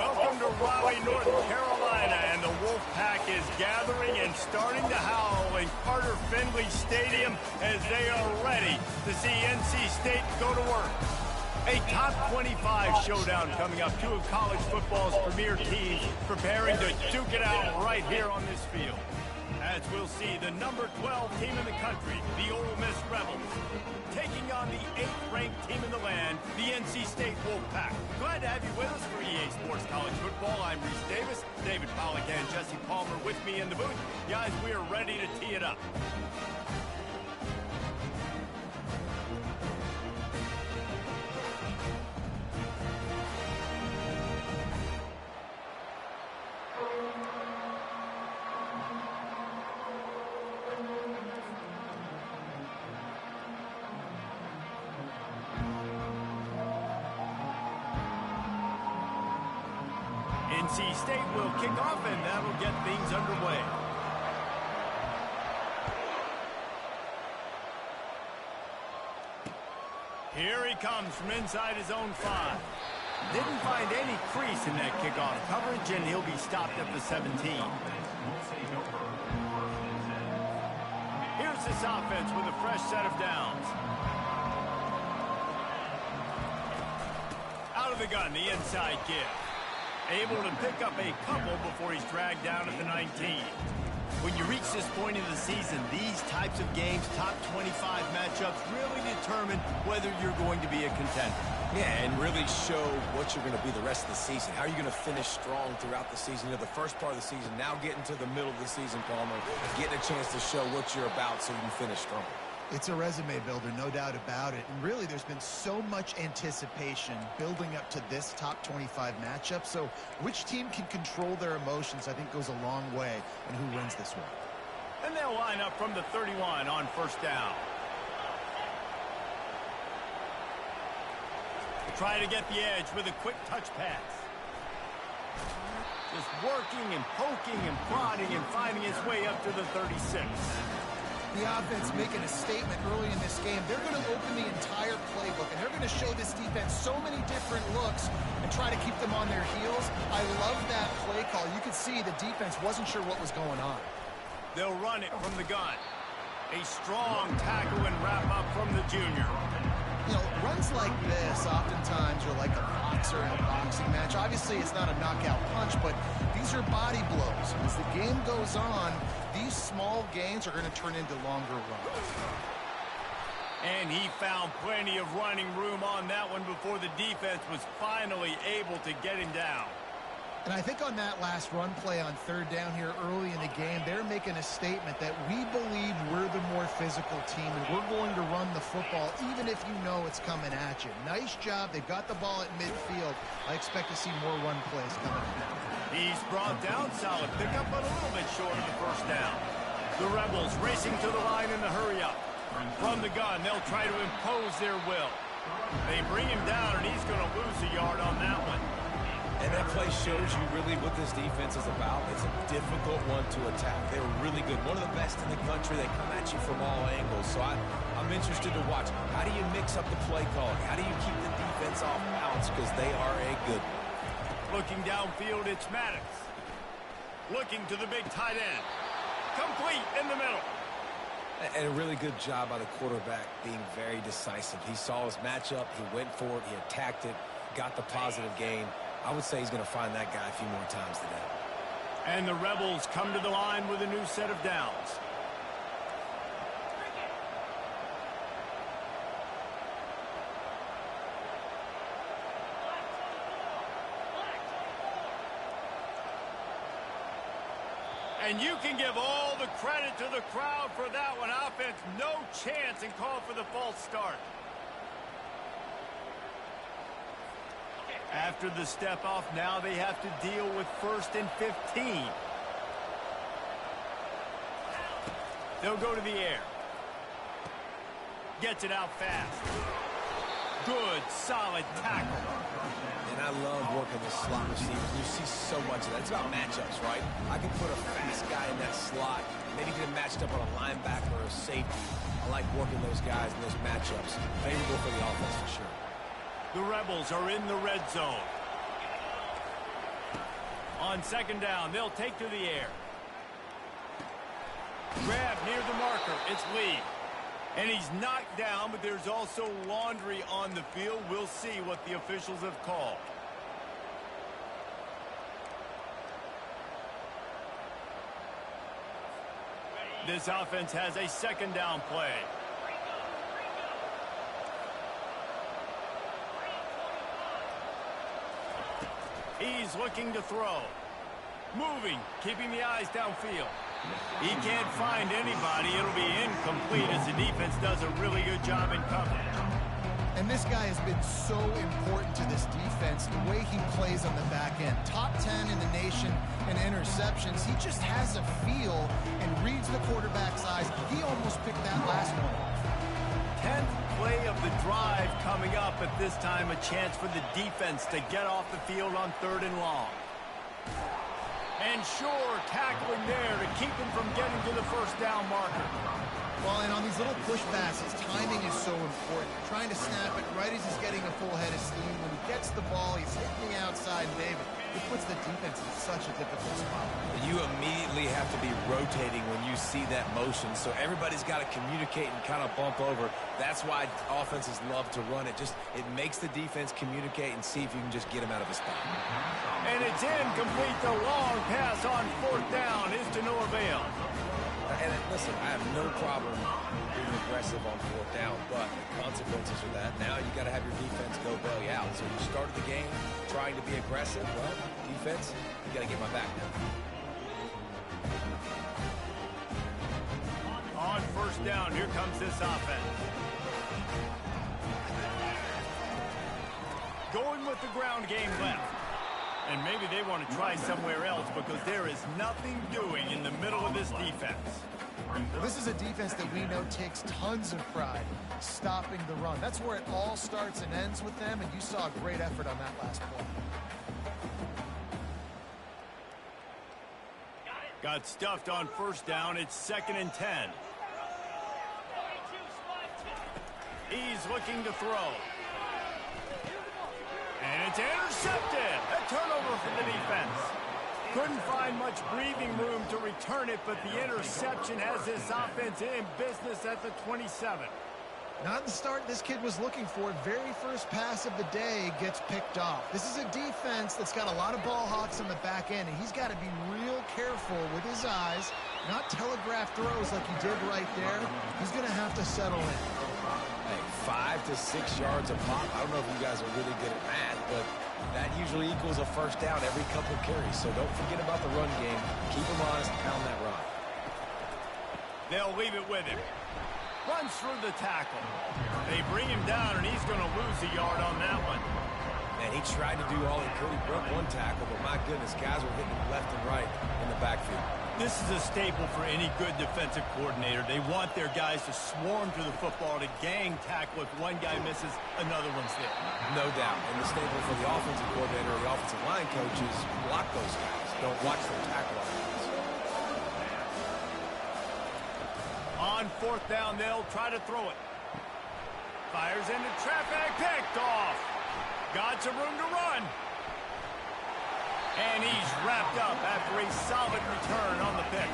Welcome to Raleigh, North Carolina, and the Wolfpack is gathering and starting to howl in Carter Finley Stadium as they are ready to see NC State go to work. A top 25 showdown coming up. Two of college football's premier teams preparing to duke it out right here on this field. As we'll see the number 12 team in the country, the Ole Miss Rebels, taking on the 8th-ranked team in the land, the NC State Wolfpack. Glad to have you with us for EA Sports College Football. I'm Reese Davis, David Pollack and Jesse Palmer with me in the booth. Guys, we are ready to tee it up. NC State will kick off, and that'll get things underway. Here he comes from inside his own 5. Didn't find any crease in that kickoff coverage, and he'll be stopped at the 17. Here's this offense with a fresh set of downs. Out of the gun, the inside give. Able to pick up a couple before he's dragged down at the 19. When you reach this point in the season, these types of games, top 25 matchups, really determine whether you're going to be a contender. Yeah, and really show what you're going to be the rest of the season. How are you going to finish strong throughout the season? You know, the first part of the season, now getting to the middle of the season, Palmer, getting a chance to show what you're about so you can finish strong. It's a resume builder, no doubt about it. And really, there's been so much anticipation building up to this top 25 matchup. So which team can control their emotions, I think, goes a long way in who wins this one. And they'll line up from the 31 on first down. Try to get the edge with a quick touch pass. Just working and poking and prodding and finding his way up to the 36. The offense making a statement early in this game. They're going to open the entire playbook, and they're going to show this defense so many different looks and try to keep them on their heels. I love that play call. You could see the defense wasn't sure what was going on. They'll run it from the gun. A strong tackle and wrap up from the junior. You know, runs like this oftentimes are like a boxer in a boxing match. Obviously, it's not a knockout punch, but these are body blows. As the game goes on, these small gains are going to turn into longer runs. And he found plenty of running room on that one before the defense was finally able to get him down. And I think on that last run play on third down here early in the game, they're making a statement that we believe we're the more physical team and we're going to run the football even if you know it's coming at you. Nice job. They've got the ball at midfield. I expect to see more run plays coming in. He's brought down, solid pickup, but a little bit short of the first down. The Rebels racing to the line in the hurry-up. From the gun, they'll try to impose their will. They bring him down, and he's going to lose a yard on that one. And that play shows you really what this defense is about. It's a difficult one to attack. They're really good. One of the best in the country. They come at you from all angles. So I'm interested to watch. How do you mix up the play calling? How do you keep the defense off balance? Because they are a good one. Looking downfield, it's Maddox. Looking to the big tight end. Complete in the middle. And a really good job by the quarterback being very decisive. He saw his matchup. He went for it. He attacked it. Got the positive gain. I would say he's going to find that guy a few more times today. And the Rebels come to the line with a new set of downs. And you can give all the credit to the crowd for that one. Offense, no chance, and call for the false start. After the step off, now they have to deal with 1st and 15. They'll go to the air. Gets it out fast. Good, solid tackle. And I love working the slot receivers. You see so much of that. It's about matchups, right? I can put a fast guy in that slot, maybe get him matched up on a linebacker or a safety. I like working those guys in those matchups. Favorable for the offense for sure. The Rebels are in the red zone. On second down, they'll take to the air. Grab near the marker. It's Lee. And he's knocked down, but there's also laundry on the field. We'll see what the officials have called. This offense has a second down play. He's looking to throw. Moving, keeping the eyes downfield. He can't find anybody. It'll be incomplete as the defense does a really good job in coverage. And this guy has been so important to this defense, the way he plays on the back end. Top 10 in the nation in interceptions. He just has a feel and reads the quarterback's eyes. He almost picked that last one off. 10th play of the drive coming up. At this time, a chance for the defense to get off the field on 3rd and long. And sure, tackling there to keep him from getting to the first down marker. Well, and on these little push passes, timing is so important. Trying to snap it right as he's getting a full head of steam. When he gets the ball, he's hitting the outside, David. It puts the defense in such a difficult spot. You immediately have to be rotating when you see that motion, so everybody's got to communicate and kind of bump over. That's why offenses love to run it. It makes the defense communicate and see if you can just get him out of a spot. And it's incomplete. The long pass on 4th down is to no avail. And listen, I have no problem being aggressive on 4th down, but the consequences of that, now you got to have your defense go bail you out. So you started the game trying to be aggressive. Well, defense, you got to get my back now. On 1st down, here comes this offense. Going with the ground game left. And maybe they want to try somewhere else because there is nothing doing in the middle of this defense. Well, this is a defense that we know takes tons of pride stopping the run. That's where it all starts and ends with them, and you saw a great effort on that last play. Got stuffed on 1st down. It's 2nd and 10. He's looking to throw. And it's intercepted. A turnover for the defense. Couldn't find much breathing room to return it, but the interception has this offense in business at the 27. Not the start this kid was looking for. Very first pass of the day gets picked off. This is a defense that's got a lot of ball hawks on the back end, and he's got to be real careful with his eyes, not telegraph throws like he did right there. He's going to have to settle in. 5 to 6 yards a pop. I don't know if you guys are really good at math, but that usually equals a 1st down every couple carries. So don't forget about the run game. Keep them honest, pound that rock. They'll leave it with him. Runs through the tackle. They bring him down, and he's going to lose a yard on that one. And he tried to do all he could. He broke one tackle, but my goodness, guys were hitting him left and right in the backfield. This is a staple for any good defensive coordinator. They want their guys to swarm to the football, to gang tackle. If one guy misses, another one's there. No doubt. And the staple for the offensive coordinator or the offensive line coaches, block those guys. Don't watch them tackle on guys. On 4th down, they'll try to throw it. Fires into traffic, picked off. Got some room to run. And he's wrapped up after a solid return on the pick.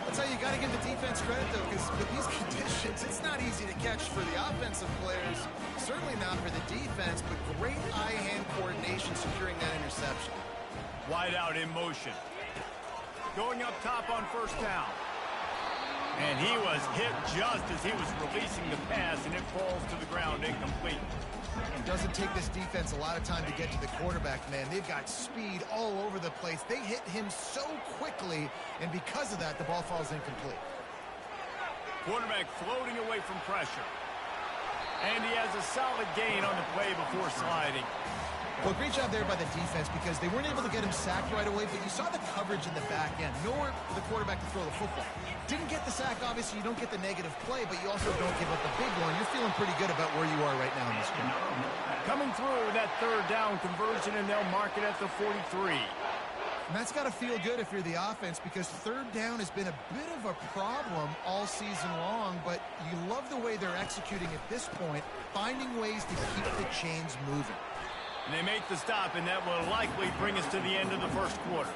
That's how you got to give the defense credit, though, because with these conditions, it's not easy to catch for the offensive players. Certainly not for the defense, but great eye-hand coordination securing that interception. Wide out in motion. Going up top on 1st down. And he was hit just as he was releasing the pass, and it falls to the ground incomplete. It doesn't take this defense a lot of time to get to the quarterback, man. They've got speed all over the place. They hit him so quickly, and because of that, the ball falls incomplete. Quarterback floating away from pressure. And he has a solid gain on the play before sliding. Well, great job there by the defense because they weren't able to get him sacked right away, but you saw the coverage in the back end. Nowhere for the quarterback to throw the football. Didn't get the sack, obviously. You don't get the negative play, but you also don't give up the big one. You're feeling pretty good about where you are right now in this game. Coming through with that 3rd down conversion, and they'll mark it at the 43. And that's got to feel good if you're the offense because 3rd down has been a bit of a problem all season long, but you love the way they're executing at this point, finding ways to keep the chains moving. And they make the stop, and that will likely bring us to the end of the first quarter.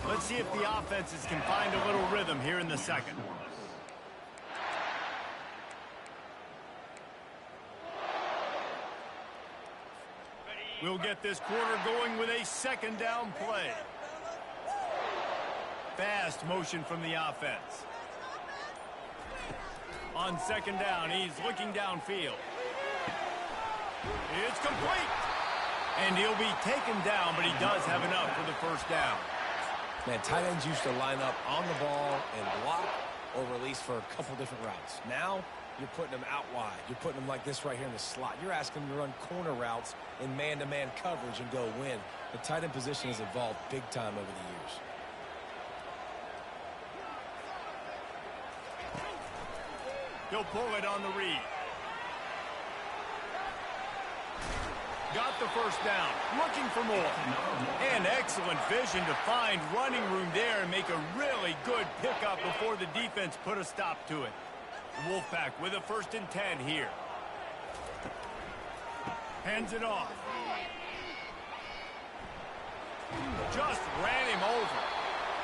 Let's see if the offenses can find a little rhythm here in the second. We'll get this quarter going with a second down play. Fast motion from the offense. On second down, he's looking downfield. It's complete. And he'll be taken down, but he does have enough for the first down. Man, tight ends used to line up on the ball and block or release for a couple different routes. Now, you're putting them out wide. You're putting them like this right here in the slot. You're asking them to run corner routes in man-to-man coverage and go win. The tight end position has evolved big time over the years. He'll pull it on the read. Got the first down. Looking for more. And excellent vision to find running room there and make a really good pickup before the defense put a stop to it. The Wolfpack with a 1st and 10 here. Hands it off. Just ran him over.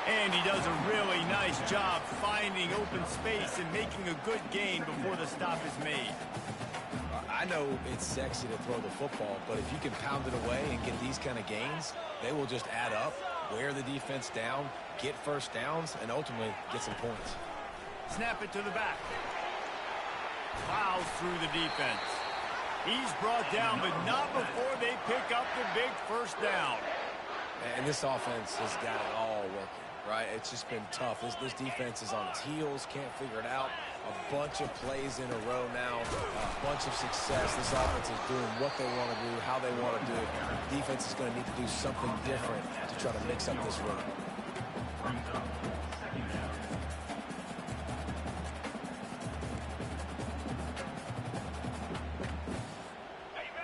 And he does a really nice job finding open space and making a good gain before the stop is made. I know it's sexy to throw the football, but if you can pound it away and get these kind of gains, they will just add up, wear the defense down, get first downs, and ultimately get some points. Snap it to the back. Plows through the defense. He's brought down, but not before they pick up the big first down. And this offense has got it all working, right? It's just been tough. This defense is on its heels, can't figure it out. A bunch of plays in a row now, a bunch of success. This offense is doing what they want to do, how they want to do it. Defense is going to need to do something different to try to mix up this run.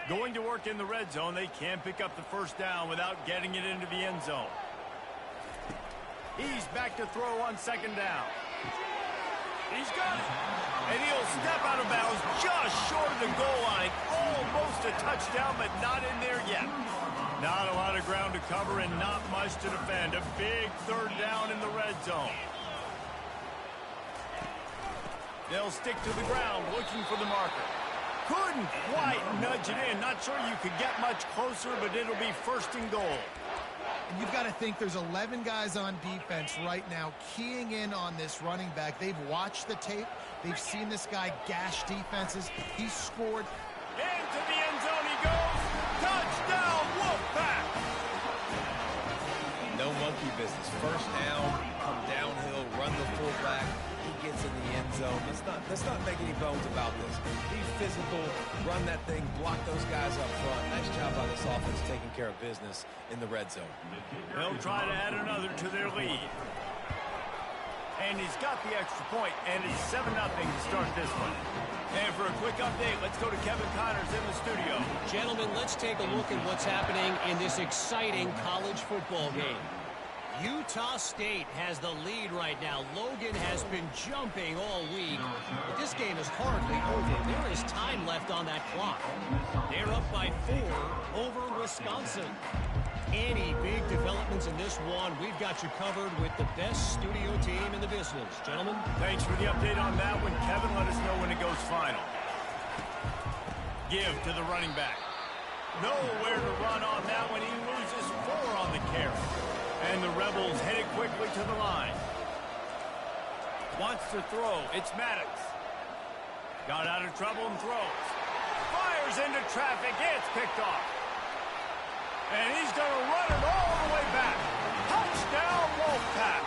Going to work in the red zone, they can't pick up the first down without getting it into the end zone. He's back to throw on second down. He's got it. And he'll step out of bounds just short of the goal line. Almost a touchdown, but not in there yet. Not a lot of ground to cover and not much to defend. A big 3rd down in the red zone. They'll stick to the ground looking for the marker. Couldn't quite nudge it in. Not sure you could get much closer, but it'll be 1st and goal. And you've got to think there's 11 guys on defense right now keying in on this running back. They've watched the tape. They've seen this guy gash defenses. He's scored. Into the end zone he goes. Touchdown, Wolfpack! No monkey business. First down, come downhill, run the fullback. He gets in the end zone. Let's not make any bones about this. Be physical, run that thing, block those guys up front. Nice job by this offense taking care of business in the red zone. They'll try to add another to their lead. And he's got the extra point, and it's 7-0 to start this one. And for a quick update, let's go to Kevin Connors in the studio. Gentlemen, let's take a look at what's happening in this exciting college football game. Utah State has the lead right now. Logan has been jumping all week, but this game is hardly over. There is time left on that clock. They're up by 4 over Wisconsin. Any big developments in this one, we've got you covered with the best studio team in the business. Gentlemen. Thanks for the update on that one, Kevin. Let us know when it goes final. Give to the running back. Nowhere to run on that one. He loses 4 on the carry. And the Rebels headed quickly to the line. Wants to throw. It's Maddox. Got out of trouble and throws. Fires into traffic. It's picked off. And he's going to run it all the way back. Touchdown, Wolfpack.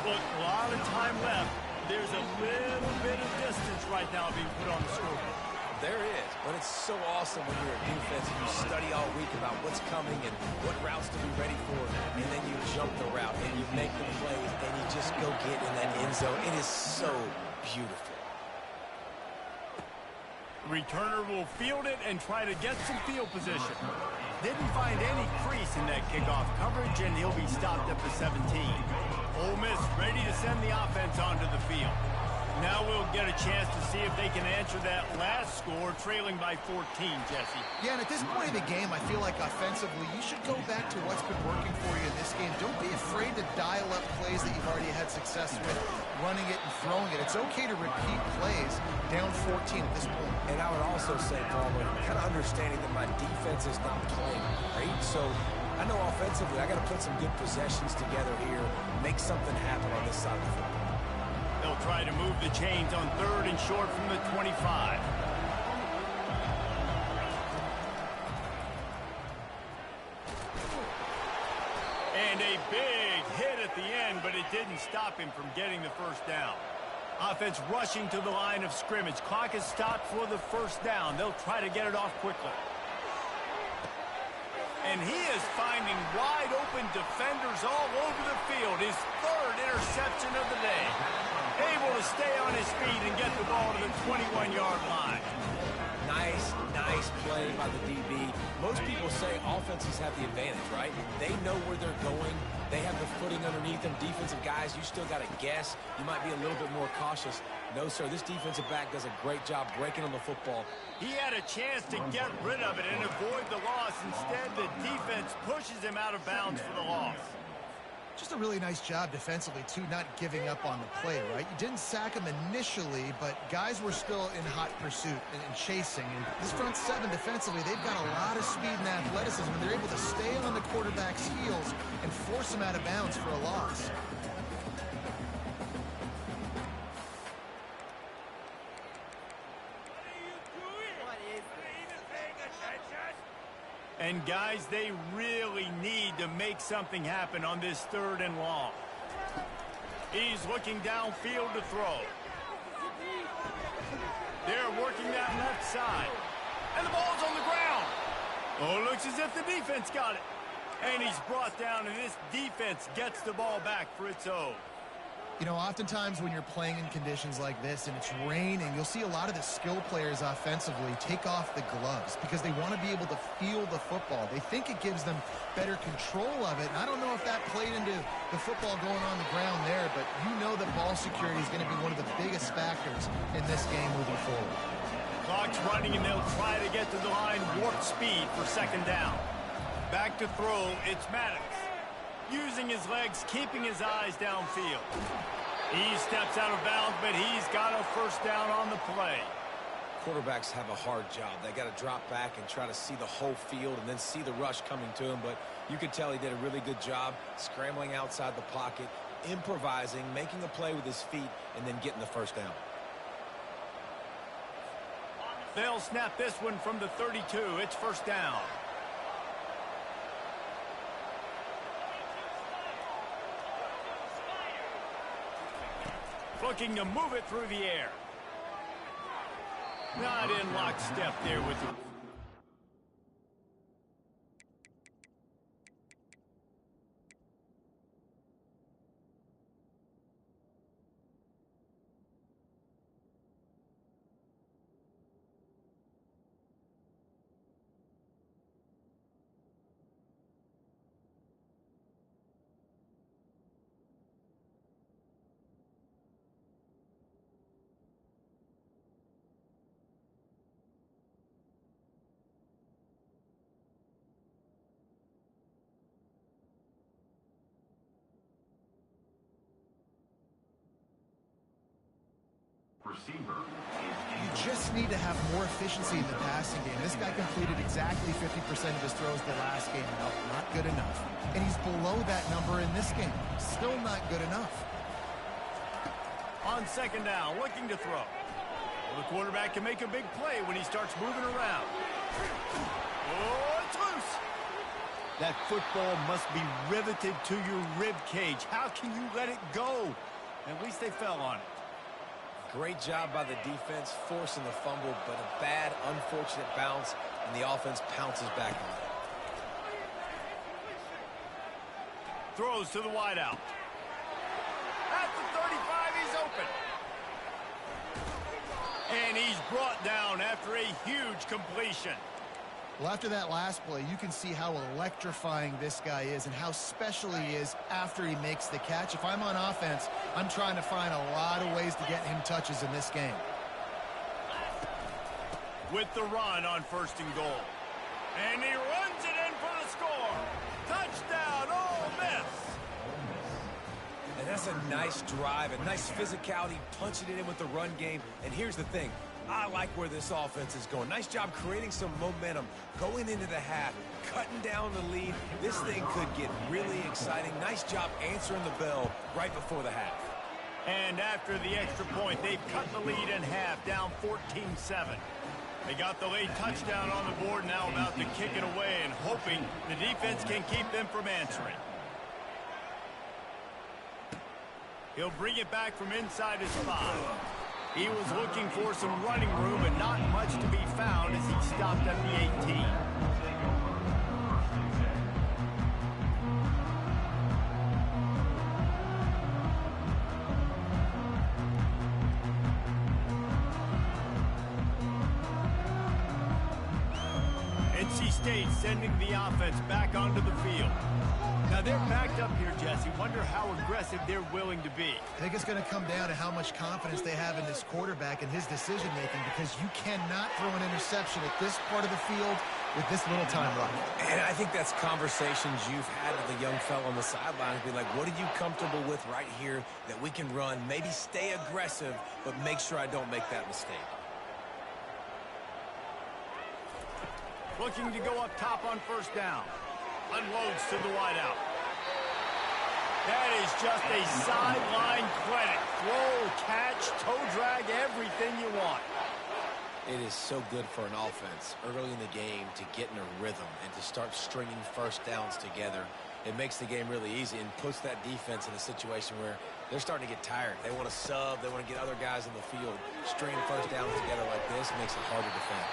Look, a lot of time left. There's a little bit of distance right now being put on the scoreboard. There is, but it's so awesome when you're a defense and you study all week about what's coming and what routes to be ready for, and then you jump the route and you make the plays and you just go get in that end zone. It is so beautiful. Returner will field it and try to get some field position. Didn't find any crease in that kickoff coverage, and he'll be stopped at the 17. Ole Miss ready to send the offense onto the field. Now we'll get a chance to see if they can answer that last score, trailing by 14, Jesse. Yeah, and at this point in the game, I feel like offensively, you should go back to what's been working for you in this game. Don't be afraid to dial up plays that you've already had success with, running it and throwing it. It's okay to repeat plays down 14 at this point. And I would also say, Palmer, kind of understanding that my defense is not playing great, so I know offensively I got to put some good possessions together here, make something happen on this side of the football. They'll try to move the chains on 3rd and short from the 25. And a big hit at the end, but it didn't stop him from getting the first down. Offense rushing to the line of scrimmage. Clock is stopped for the first down. They'll try to get it off quickly. And he is finding wide open defenders all over the field. His 3rd interception of the day. Able to stay on his feet and get the ball to the 21-yard line. Nice play by the DB. Most people say offenses have the advantage, right? They know where they're going. They have the footing underneath them. Defensive guys, you still got to guess. You might be a little bit more cautious. No, sir, this defensive back does a great job breaking on the football. He had a chance to get rid of it and avoid the loss. Instead, the defense pushes him out of bounds for the loss. Just a really nice job defensively, too, not giving up on the play, right? You didn't sack him initially, but guys were still in hot pursuit and chasing. And this front 7 defensively, they've got a lot of speed and athleticism, and they're able to stay on the quarterback's heels and force him out of bounds for a loss. And, guys, they really need to make something happen on this 3rd and long. He's looking downfield to throw. They're working that left side. And the ball's on the ground. Oh, it looks as if the defense got it. And he's brought down, and this defense gets the ball back for its own. You know, oftentimes when you're playing in conditions like this and it's raining, you'll see a lot of the skill players offensively take off the gloves because they want to be able to feel the football. They think it gives them better control of it. And I don't know if that played into the football going on the ground there, but you know that ball security is going to be one of the biggest factors in this game moving forward. Clock's running, and they'll try to get to the line warp speed for 2nd down. Back to throw, it's Maddox. Using his legs, keeping his eyes downfield. He steps out of bounds, but he's got a first down on the play. Quarterbacks have a hard job. They got to drop back and try to see the whole field and then see the rush coming to him. But you could tell he did a really good job scrambling outside the pocket, improvising, making a play with his feet, and then getting the first down. They'll snap this one from the 32. It's first down. Looking to move it through the air. Not in lockstep there with him. You just need to have more efficiency in the passing game. This guy completed exactly 50% of his throws the last game. Not good enough. And he's below that number in this game. Still not good enough. On 2nd down, looking to throw. Well, the quarterback can make a big play when he starts moving around. Oh, it's loose. That football must be riveted to your rib cage. How can you let it go? At least they fell on it. Great job by the defense, forcing the fumble, but a bad, unfortunate bounce, and the offense pounces back on it. Throws to the wideout. At the 35, he's open. And he's brought down after a huge completion. Well, after that last play, you can see how electrifying this guy is and how special he is after he makes the catch. If I'm on offense, I'm trying to find a lot of ways to get him touches in this game. With the run on 1st and goal. And he runs it in for the score. Touchdown, Ole Miss. And that's a nice drive, a nice physicality, punching it in with the run game. And here's the thing. I like where this offense is going. Nice job creating some momentum, going into the half, cutting down the lead. This thing could get really exciting. Nice job answering the bell right before the half. And after the extra point, they've cut the lead in half, down 14-7. They got the late touchdown on the board, now about to kick it away and hoping the defense can keep them from answering. He'll bring it back from inside his 5. He was looking for some running room, but not much to be found as he stopped at the 18. NC State sending the offense back onto the field. Now they're backed up here, Jesse. Wonder how aggressive they're willing to be. I think it's going to come down to how much confidence they have in this quarterback and his decision-making, because you cannot throw an interception at this part of the field with this little time left. And I think that's conversations you've had with a young fellow on the sidelines. Be like, what are you comfortable with right here that we can run? Maybe stay aggressive, but make sure I don't make that mistake. Looking to go up top on 1st down. Unloads to the wideout. That is just a sideline clinic. Throw, catch, toe drag, everything you want. It is so good for an offense early in the game to get in a rhythm and to start stringing 1st downs together. It makes the game really easy and puts that defense in a situation where they're starting to get tired. They want to sub. They want to get other guys in the field. Stringing 1st downs together like this makes it hard to defend.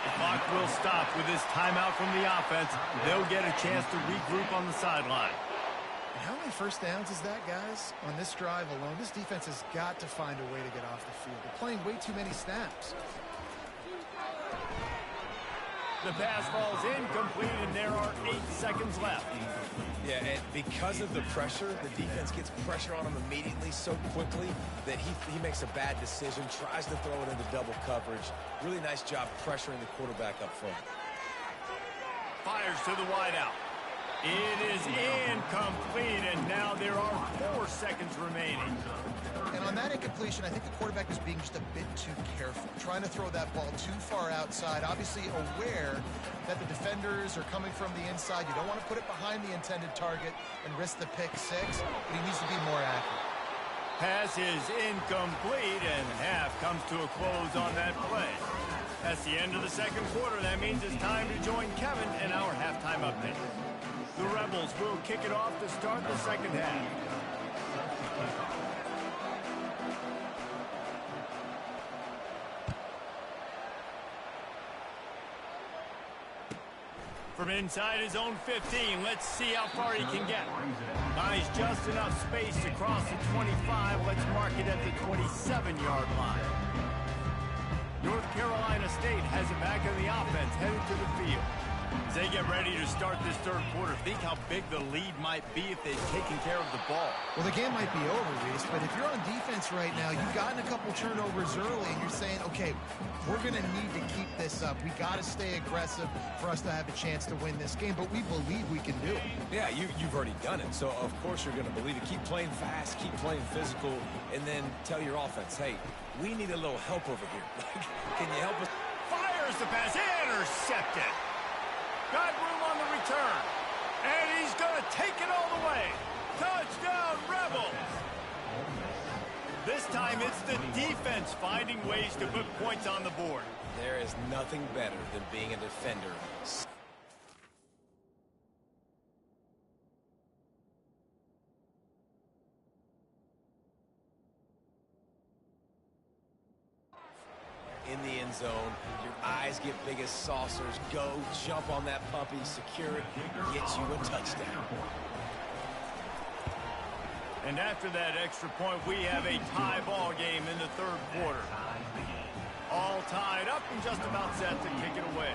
The clock will stop with this timeout from the offense. They'll get a chance to regroup on the sideline. And how many 1st downs is that, guys? On this drive alone, this defense has got to find a way to get off the field. They're playing way too many snaps. The pass falls incomplete, and there are 8 seconds left. Yeah, and because of the pressure, the defense gets pressure on him immediately so quickly that he makes a bad decision, tries to throw it into double coverage. Really nice job pressuring the quarterback up front. Fires to the wideout. It is incomplete, and now there are 4 seconds remaining. And on that incompletion, I think the quarterback was being just a bit too careful, trying to throw that ball too far outside, obviously aware that the defenders are coming from the inside. You don't want to put it behind the intended target and risk the pick 6, but he needs to be more accurate. Pass is incomplete, and half comes to a close on that play. That's the end of the 2nd quarter. That means it's time to join Kevin in our halftime update. The Rebels will kick it off to start the 2nd half. From inside his own 15, let's see how far he can get. Buys just enough space to cross the 25. Let's mark it at the 27-yard line. North Carolina State has it back in the offense, headed to the field. As they get ready to start this 3rd quarter, think how big the lead might be if they've taken care of the ball. Well, the game might be over, Reese, but if you're on defense right now, you've gotten a couple turnovers early, and you're saying, okay, we're going to need to keep this up. We got to stay aggressive for us to have a chance to win this game, but we believe we can do it. Yeah, you've already done it, so of course you're going to believe it. Keep playing fast, keep playing physical, and then tell your offense, hey, we need a little help over here. Can you help us? Fires the pass, intercepted. Got room on the return. And he's going to take it all the way. Touchdown, Rebels. This time it's the defense finding ways to put points on the board. There is nothing better than being a defender. In the end zone, your eyes get big as saucers. Go, jump on that puppy, secure it, get you a touchdown. And after that extra point, we have a tie ball game in the 3rd quarter. All tied up and just about set to kick it away.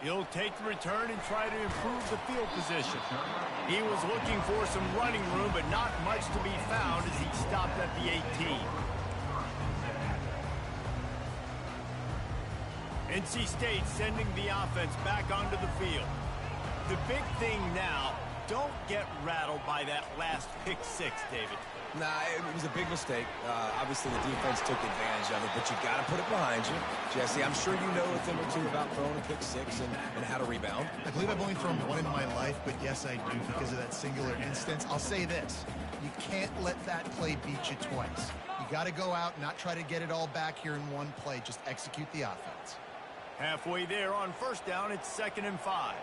He'll take the return and try to improve the field position. He was looking for some running room, but not much to be found as he stopped at the 18. NC State sending the offense back onto the field. The big thing now, don't get rattled by that last pick six, David. Nah, it was a big mistake. Obviously, the defense took advantage of it, but you got to put it behind you. Jesse, I'm sure you know a thing or two about throwing a pick six and how to rebound. I believe I've only thrown one in my life, but yes, I do because of that singular instance. I'll say this. You can't let that play beat you twice. You got to go out and not try to get it all back here in one play. Just execute the offense. Halfway there on first down, it's 2nd and 5.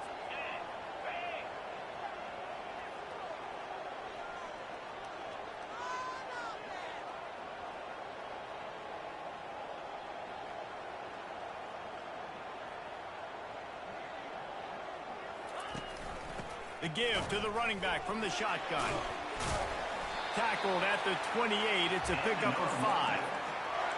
The give to the running back from the shotgun. Tackled at the 28. It's a pickup of 5.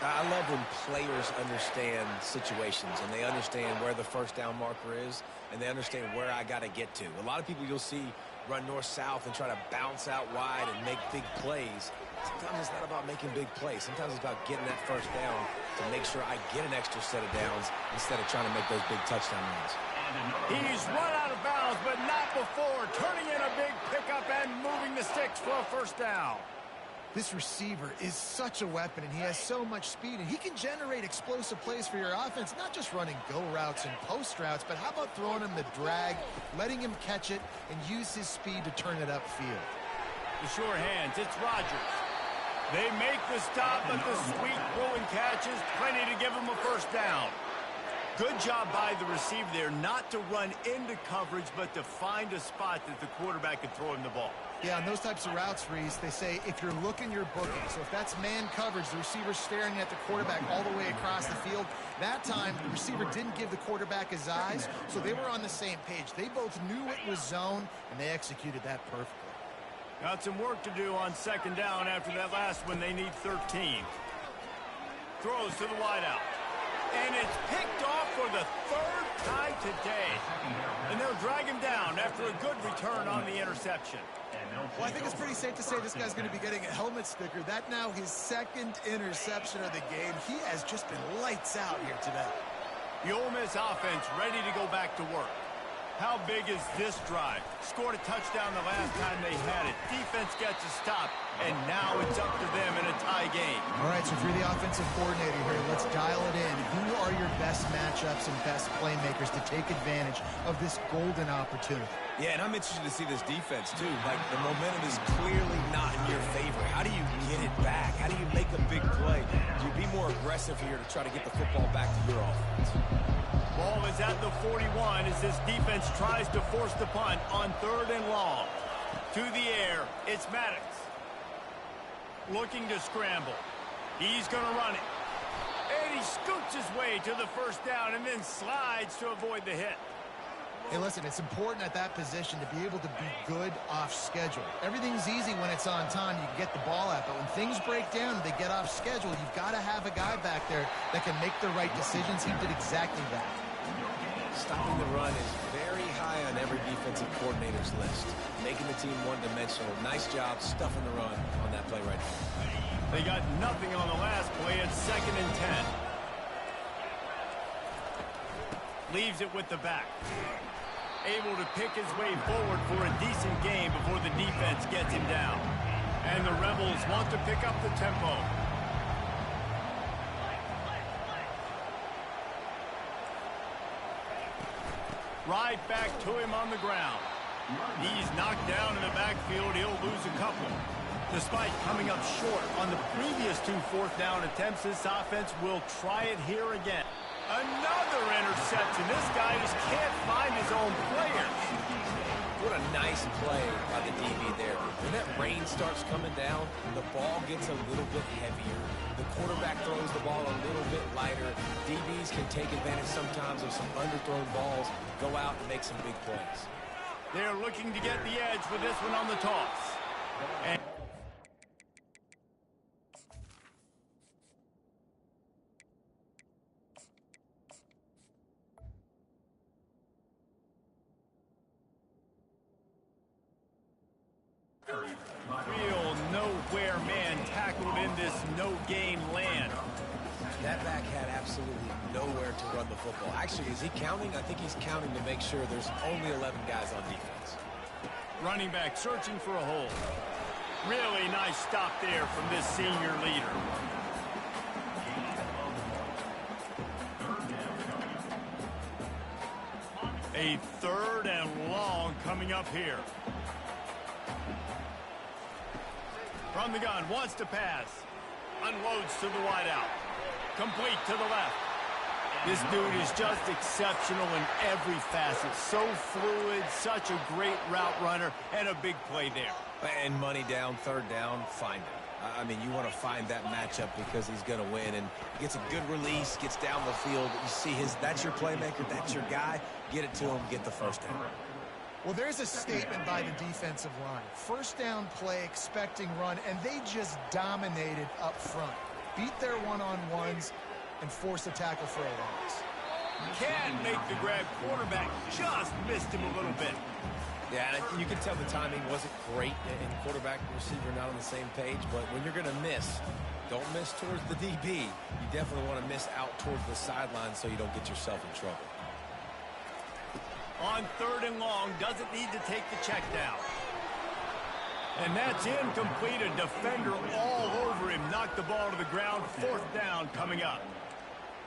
I love when players understand situations and they understand where the first down marker is and they understand where I got to get to. A lot of people you'll see run north-south and try to bounce out wide and make big plays. Sometimes it's not about making big plays. Sometimes it's about getting that first down to make sure I get an extra set of downs instead of trying to make those big touchdown runs. He's run out of bounds, but not before. Turning in a big pickup and moving the sticks for a first down. This receiver is such a weapon, and he has so much speed, and he can generate explosive plays for your offense, not just running go routes and post routes, but how about throwing him the drag, letting him catch it, and use his speed to turn it upfield. The sure hands, it's Rodgers. They make the stop, but the sweet pulling catch is plenty to give him a first down. Good job by the receiver there, not to run into coverage, but to find a spot that the quarterback can throw him the ball. Yeah, on those types of routes, Reese, they say if you're looking, you're booking. So if that's man coverage, the receiver's staring at the quarterback all the way across the field. That time, the receiver didn't give the quarterback his eyes, so they were on the same page. They both knew it was zone, and they executed that perfectly. Got some work to do on 2nd down after that last one. They need 13. Throws to the wideout. And it's picked off for the 3rd time today. And they'll drag him down after a good return on the interception. Well, I think it's pretty safe to say this guy's going to be getting a helmet sticker. That now his 2nd interception of the game. He has just been lights out here today. The Ole Miss offense ready to go back to work. How big is this drive? Scored a touchdown the last time they had it. Defense gets a stop, and now it's up to them in a tie game. All right, so if you're the offensive coordinator here, let's dial it in. Who are your best matchups and best playmakers to take advantage of this golden opportunity? Yeah, and I'm interested to see this defense, too. Like, the momentum is clearly not in your favor. How do you get it back? How do you make a big play? Do you be more aggressive here to try to get the football back to your offense? Ball is at the 41 as this defense tries to force the punt on 3rd and long. To the air, it's Maddox. Looking to scramble. He's going to run it. And he scoots his way to the first down and then slides to avoid the hit. Hey, listen, it's important at that position to be able to be good off schedule. Everything's easy when it's on time. You can get the ball out. But when things break down and they get off schedule, you've got to have a guy back there that can make the right decisions. He did exactly that. Stopping the run is very high on every defensive coordinator's list. Making the team one-dimensional. Nice job stuffing the run on that play right now. They got nothing on the last play at 2nd and 10. Leaves it with the back. Able to pick his way forward for a decent game before the defense gets him down. And the Rebels want to pick up the tempo. Right back to him on the ground. He's knocked down in the backfield. He'll lose a couple. Despite coming up short on the previous 2 4th down attempts, this offense will try it here again. Another interception. This guy just can't find his own players. What a nice play by the DB there. When that rain starts coming down, the ball gets a little bit heavier. The quarterback throws the ball a little bit lighter. DBs can take advantage sometimes of some underthrown balls, go out and make some big plays. They're looking to get the edge with this one on the toss. And Real nowhere man tackled in this no-gain land. That back had absolutely nowhere to run the football. Actually, is he counting? I think he's counting to make sure there's only 11 guys on defense. Running back searching for a hole. Really nice stop there from this senior leader. A 3rd and long coming up here. From the gun, wants to pass. Unloads to the wideout. Complete to the left. This dude is just exceptional in every facet. So fluid, such a great route runner, and a big play there. And money down, 3rd down, find him. I mean, you want to find that matchup because he's going to win. And gets a good release, gets down the field. You see that's your playmaker, that's your guy. Get it to him, get the 1st down. Well, there's a statement by the defensive line. 1st down play, expecting run, and they just dominated up front. Beat their one-on-ones and force a tackle for a loss. Can make the grab. Quarterback just missed him a little bit. Yeah, and you can tell the timing wasn't great, and quarterback and receiver not on the same page, but when you're going to miss, don't miss towards the DB. You definitely want to miss out towards the sideline so you don't get yourself in trouble. On 3rd and long, doesn't need to take the check down. And that's incomplete. A defender all over him. Knocked the ball to the ground. 4th down coming up.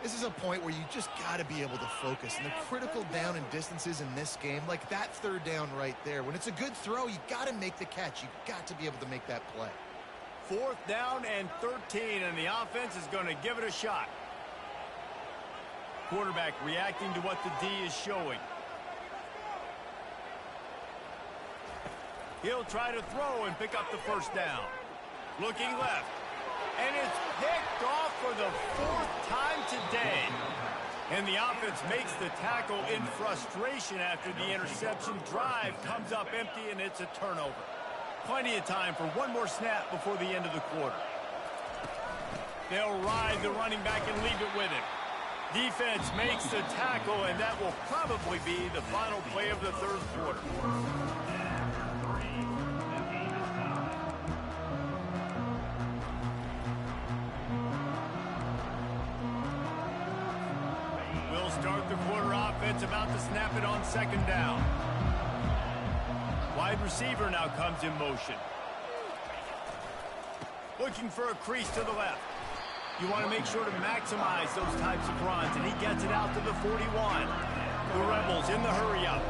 This is a point where you just got to be able to focus. And the critical down and distances in this game, like that 3rd down right there, when it's a good throw, you got to make the catch. You got to be able to make that play. 4th down and 13, and the offense is going to give it a shot. Quarterback reacting to what the D is showing. He'll try to throw and pick up the 1st down. Looking left. And it's picked off for the 4th time today. And the offense makes the tackle in frustration after the interception. Drive comes up empty, and it's a turnover. Plenty of time for one more snap before the end of the quarter. They'll ride the running back and leave it with him. Defense makes the tackle, and that will probably be the final play of the 3rd quarter. Start the quarter offense, about to snap it on 2nd down. Wide receiver now comes in motion. Looking for a crease to the left. You want to make sure to maximize those types of runs, and he gets it out to the 41. The Rebels in the hurry up.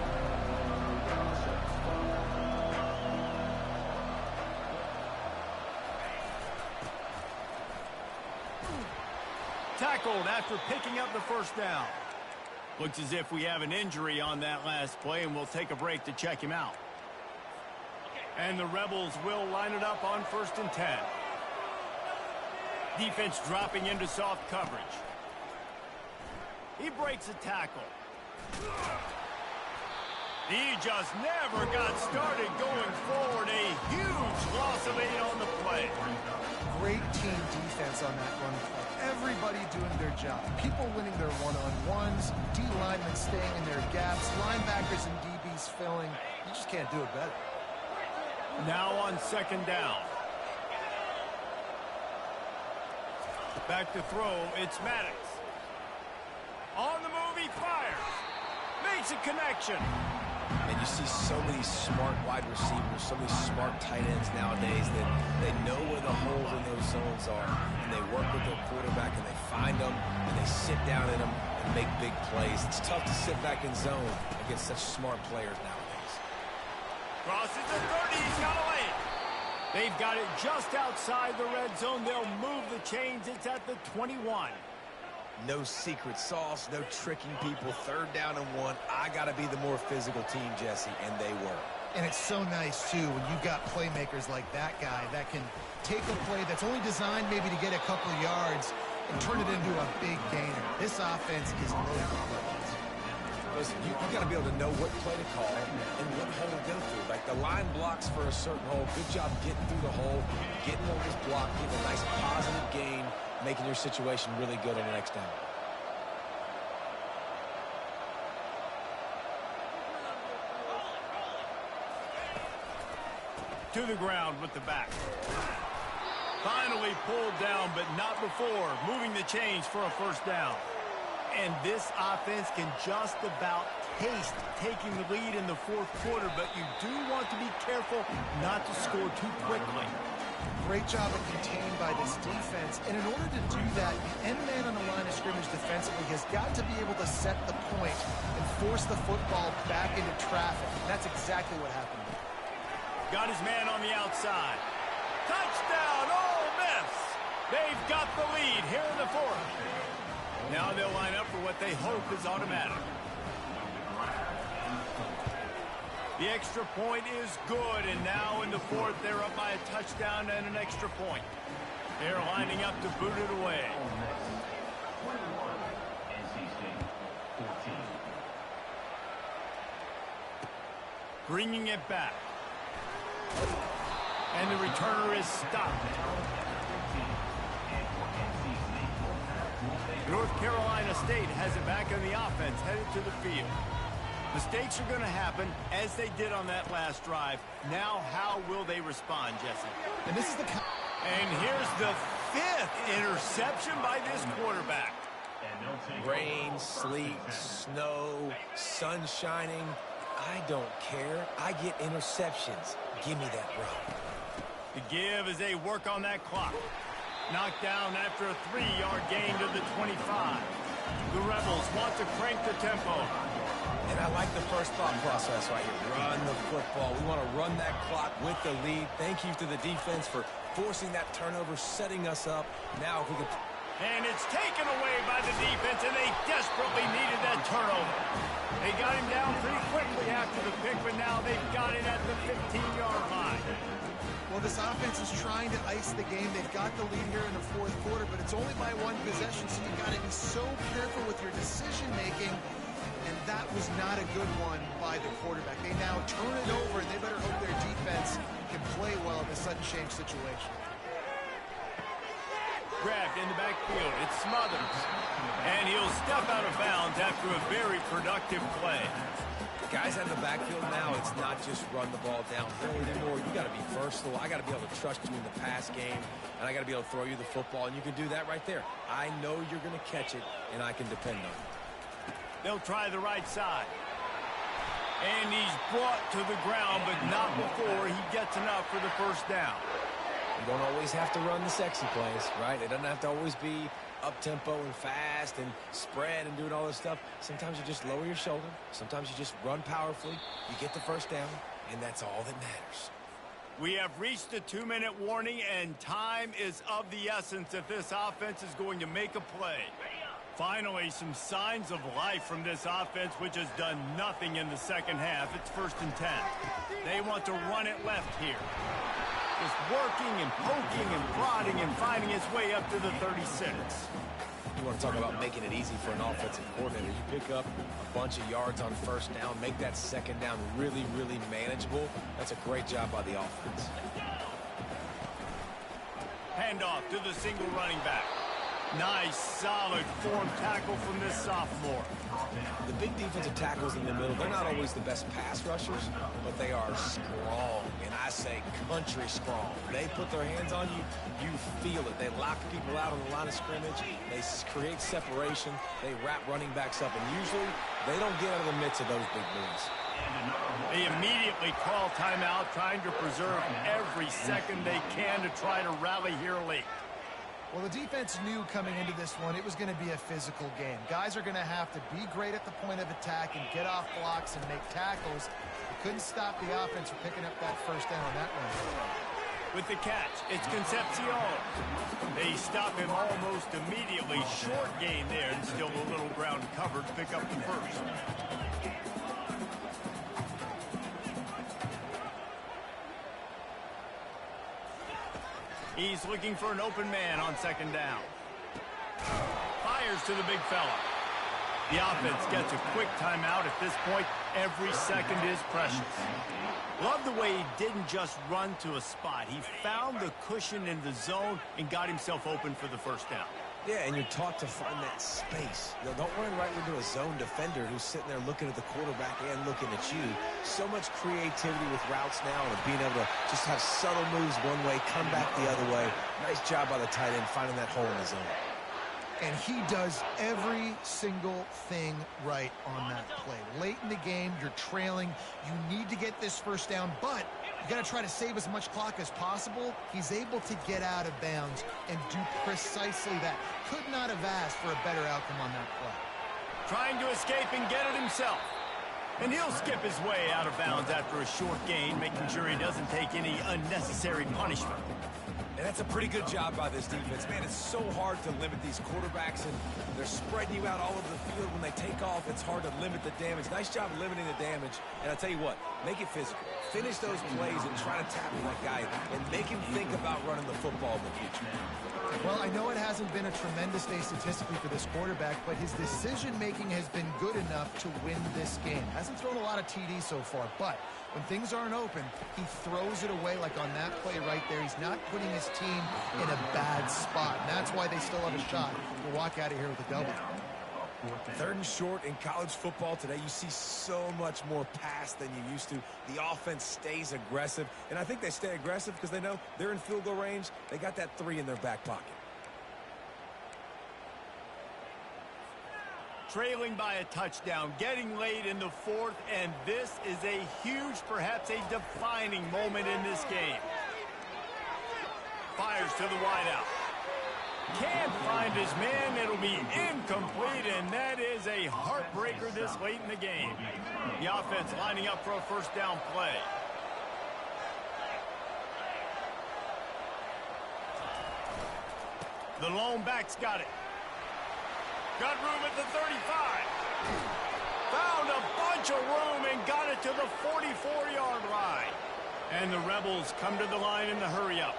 Tackled after picking up the 1st down. Looks as if we have an injury on that last play, and we'll take a break to check him out. And the Rebels will line it up on 1st and 10. Defense dropping into soft coverage. He breaks a tackle. He just never got started going forward. A huge loss of 8 on the play. Great team defense on that run play. Everybody doing their job. People winning their one-on-ones, D linemen staying in their gaps, linebackers and DBs filling. You just can't do it better. Now on 2nd down. Back to throw, it's Maddox. On the move, he fires. Makes a connection. And you see so many smart wide receivers, so many smart tight ends nowadays that they know where the holes in those zones are, and they work with their quarterback, and they find them, and they sit down in them and make big plays. It's tough to sit back in zone against such smart players nowadays. Crosses the 30, he's got a lane. They've got it just outside the red zone. They'll move the chains. It's at the 21. No secret sauce, no tricking people. 3rd down and 1. I got to be the more physical team, Jesse, and they were. And it's so nice, too, when you've got playmakers like that guy that can take a play that's only designed maybe to get a couple yards and turn it into a big gainer. This offense is loaded with plays. Listen, you got to be able to know what play to call and what hole to go through. Like the line blocks for a certain hole. Good job getting through the hole, getting over this block, getting a nice positive gain, making your situation really good on the next down. to the ground with the back. Finally pulled down, but not before moving the chains for a first down. And this offense can just about taste taking the lead in the fourth quarter, but you do want to be careful not to score too quickly. Great job of containing by this defense. And in order to do that, the end man on the line of scrimmage defensively has got to be able to set the point and force the football back into traffic. And that's exactly what happened. Got his man on the outside. Touchdown, Ole Miss! They've got the lead here in the fourth. Now they'll line up for what they hope is automatic. The extra point is good, and now in the fourth, they're up by a touchdown and an extra point. They're lining up to boot it away. Bringing it back. And the returner is stopped. North Carolina State has it back on the offense, headed to the field. Mistakes are going to happen, as they did on that last drive. Now, how will they respond, Jesse? And this is the... And here's the 5th interception by this quarterback. Rain, sleet, snow, sun shining. I don't care. I get interceptions. Give me that rock. The give as they work on that clock. Knocked down after a 3-yard gain to the 25. The Rebels want to crank the tempo. And I like the first thought process right here. Run the football. We want to run that clock with the lead. Thank you to the defense for forcing that turnover, setting us up. Now if we could... And it's taken away by the defense, and they desperately needed that turnover. They got him down pretty quickly after the pick, but now they've got it at the 15-yard line. Well, this offense is trying to ice the game. They've got the lead here in the fourth quarter, but it's only by one possession, so you've got to be so careful with your decision-making. And that was not a good one by the quarterback. They now turn it over, and they better hope their defense can play well in this sudden change situation. Grabbed in the backfield. It's Smothers. And he'll step out of bounds after a very productive play. Guys out of the backfield now, it's not just run the ball downhill anymore. You got to be versatile. I got to be able to trust you in the pass game, and I got to be able to throw you the football, and you can do that right there. I know you're going to catch it, and I can depend on it. They'll try the right side. And he's brought to the ground, but not before he gets enough for the first down. You don't always have to run the sexy plays, right? It doesn't have to always be up-tempo and fast and spread and doing all this stuff. Sometimes you just lower your shoulder. Sometimes you just run powerfully. You get the first down, and that's all that matters. We have reached the 2-minute warning, and time is of the essence if this offense is going to make a play. Finally, some signs of life from this offense, which has done nothing in the second half. It's 1st and 10. They want to run it left here. Just working and poking and prodding and finding its way up to the 36. You want to talk about making it easy for an offensive coordinator. You pick up a bunch of yards on first down, make that second down really, really manageable. That's a great job by the offense. Handoff to the single running back. Nice, solid form tackle from this sophomore. The big defensive tackles in the middle, they're not always the best pass rushers, but they are strong, and I say country strong. They put their hands on you, you feel it. They lock people out on the line of scrimmage. They create separation. They wrap running backs up, and usually they don't get out of the midst of those big boys. They immediately call timeout, trying to preserve every second they can to try to rally here late. Well, the defense knew coming into this one it was going to be a physical game. Guys are going to have to be great at the point of attack and get off blocks and make tackles. They couldn't stop the offense from picking up that first down on that one. With the catch, it's Concepcion. They stop him almost immediately. Short gain there, and still a little ground covered to pick up the first. He's looking for an open man on second down. Fires to the big fella. The offense gets a quick timeout at this point. Every second is precious. Love the way he didn't just run to a spot. He found the cushion in the zone and got himself open for the first down. Yeah, and you're taught to find that space. You know, don't run right into a zone defender who's sitting there looking at the quarterback and looking at you. So much creativity with routes now and being able to just have subtle moves one way, come back the other way. Nice job by the tight end finding that hole in the zone. And he does every single thing right on that play. Late in the game, you're trailing. You need to get this first down, but you got to try to save as much clock as possible. He's able to get out of bounds and do precisely that. Could not have asked for a better outcome on that play. Trying to escape and get it himself. And he'll skip his way out of bounds after a short gain, making sure he doesn't take any unnecessary punishment. And that's a pretty good job by this defense. Man, it's so hard to limit these quarterbacks, and they're spreading you out all over the field. When they take off, it's hard to limit the damage. Nice job limiting the damage. And I'll tell you what, make it physical. Finish those plays and try to tackle that guy and make him think about running the football in the future. Well, I know it hasn't been a tremendous day statistically for this quarterback, but his decision-making has been good enough to win this game. Hasn't thrown a lot of TDs so far, but when things aren't open, he throws it away like on that play right there. He's not putting his team in a bad spot, and that's why they still have a shot to walk out of here with a double. 3rd and short in college football today. You see so much more pass than you used to. The offense stays aggressive, and I think they stay aggressive because they know they're in field goal range. They got that 3 in their back pocket. Trailing by a touchdown, getting late in the 4th, and this is a huge, perhaps a defining moment in this game. Fires to the wideout. Can't find his man. It'll be incomplete, and that is a heartbreaker this late in the game. The offense lining up for a first down play. The lone back's got it. Got room at the 35. Found a bunch of room and got it to the 44-yard line. And the Rebels come to the line in the hurry-up.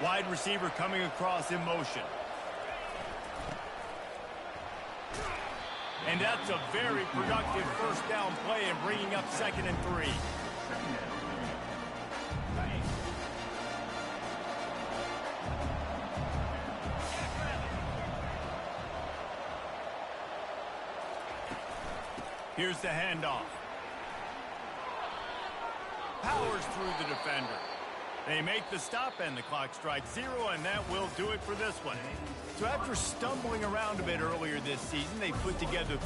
Wide receiver coming across in motion. And that's a very productive first down play and bringing up 2nd and 3. Here's the handoff. Powers through the defender. They make the stop, and the clock strikes 0, and that will do it for this one. So after stumbling around a bit earlier this season, they put together